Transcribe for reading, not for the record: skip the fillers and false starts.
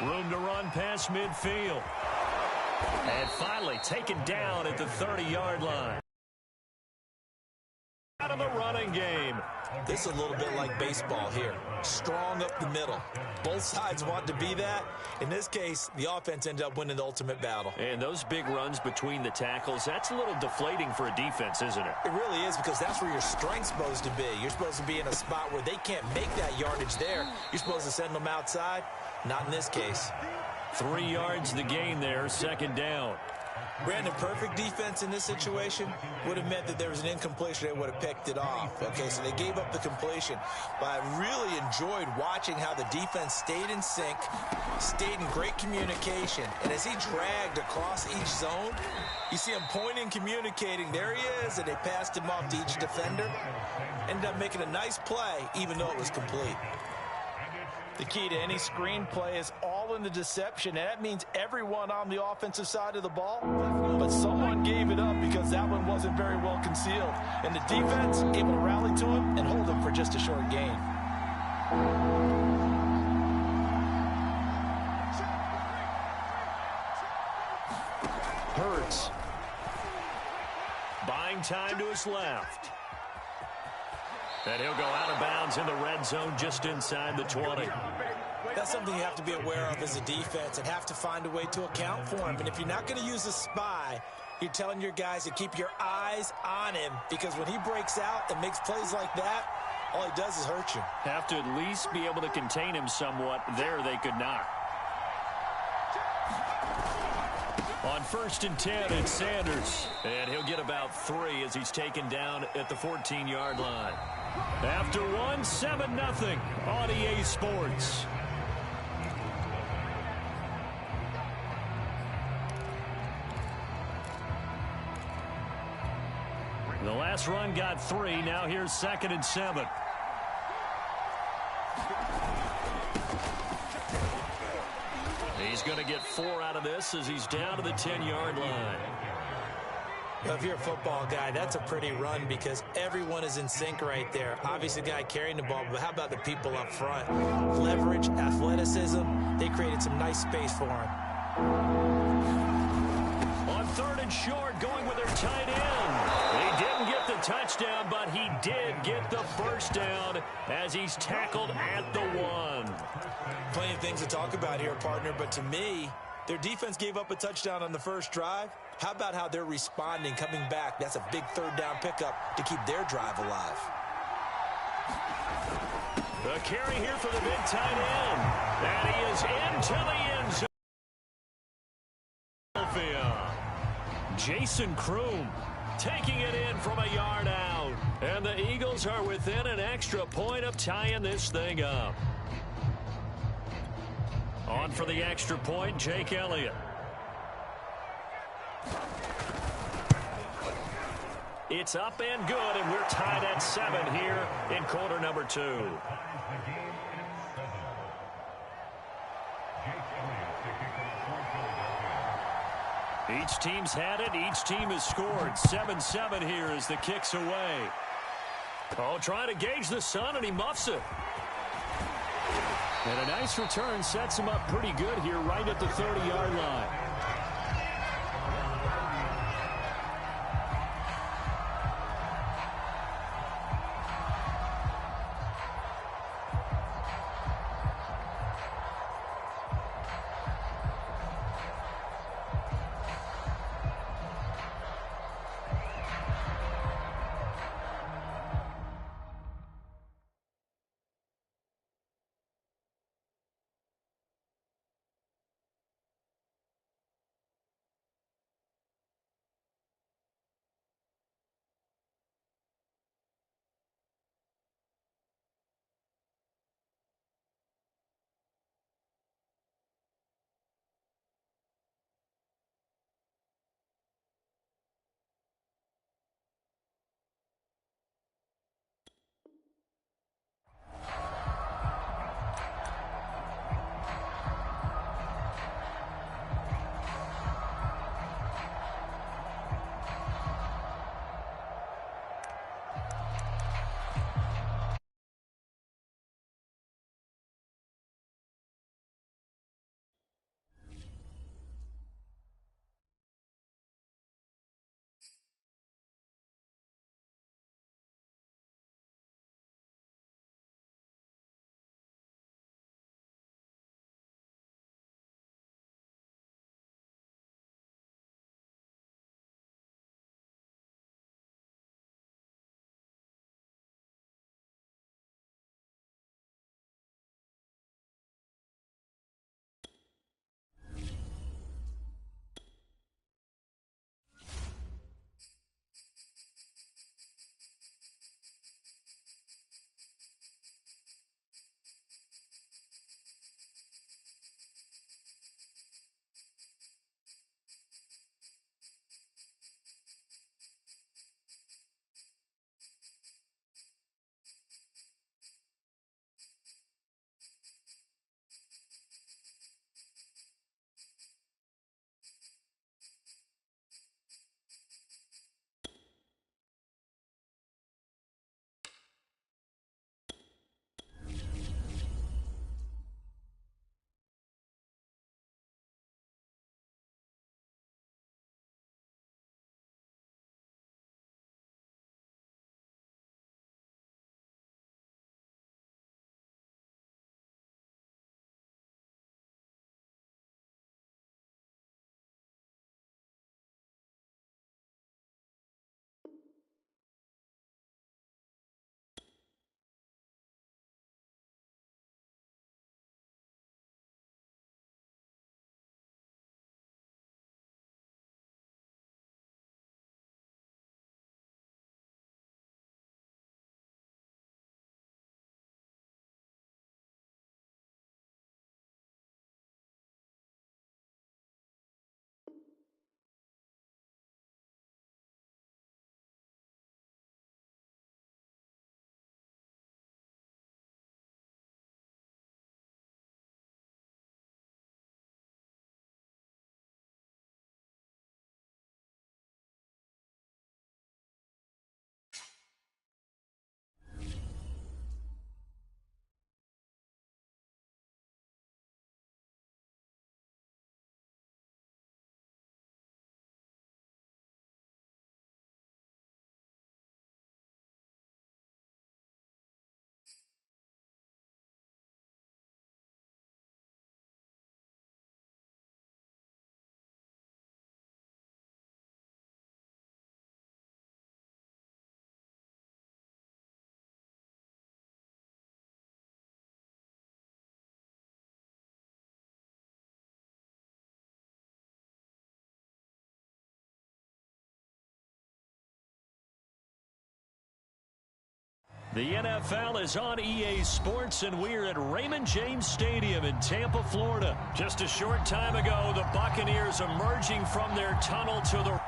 Room to run past midfield. And finally taken down at the 30-yard line. Out of the running game. This is a little bit like baseball here. Strong up the middle. Both sides want to be that. In this case, the offense ended up winning the ultimate battle. And those big runs between the tackles, that's a little deflating for a defense, isn't it? It really is, because that's where your strength's supposed to be. You're supposed to be in a spot where they can't make that yardage there. You're supposed to send them outside. Not in this case. 3 yards the gain there, second down. Brandon, perfect defense in this situation would have meant that there was an incompletion. They would have picked it off. Okay, so they gave up the completion. But I really enjoyed watching how the defense stayed in sync, stayed in great communication. And as he dragged across each zone, you see him pointing, communicating. There he is, and they passed him off to each defender. Ended up making a nice play, even though it was complete. The key to any screenplay is all in the deception, and that means everyone on the offensive side of the ball. But someone gave it up because that one wasn't very well concealed. And the defense able to rally to him and hold him for just a short gain. Hurts. Buying time to his left. And he'll go out of bounds in the red zone just inside the 20. That's something you have to be aware of as a defense and have to find a way to account for him. And if you're not going to use a spy, you're telling your guys to keep your eyes on him, because when he breaks out and makes plays like that, all he does is hurt you. Have to at least be able to contain him somewhat. There they could not. On 1st and 10, it's Sanders. And he'll get about 3 as he's taken down at the 14-yard line. After one, 7-0 on EA Sports. The last run got 3. Now here's 2nd and 7. He's going to get 4 out of this as he's down to the 10-yard line. Well, if you're a football guy, that's a pretty run because everyone is in sync right there. Obviously, the guy carrying the ball, but how about the people up front? Leverage, athleticism, they created some nice space for him. On 3rd and short, going with their tight end. He didn't get the touchdown, but he did get the first down as he's tackled at the 1. Plenty of things to talk about here, partner, but to me, their defense gave up a touchdown on the first drive. How about how they're responding, coming back? That's a big 3rd down pickup to keep their drive alive. The carry here for the big tight end. And he is into the end zone. Jason Kroom taking it in from a yard out. And the Eagles are within an extra point of tying this thing up. On for the extra point, Jake Elliott. It's up and good, and we're tied at 7 here in quarter number 2. Each team's had it. Each team has scored. 7-7 here as the kick's away. Oh, trying to gauge the sun, and he muffs it. And a nice return sets him up pretty good here right at the 30-yard line. The NFL is on EA Sports, and we're at Raymond James Stadium in Tampa, Florida. Just a short time ago, the Buccaneers emerging from their tunnel to the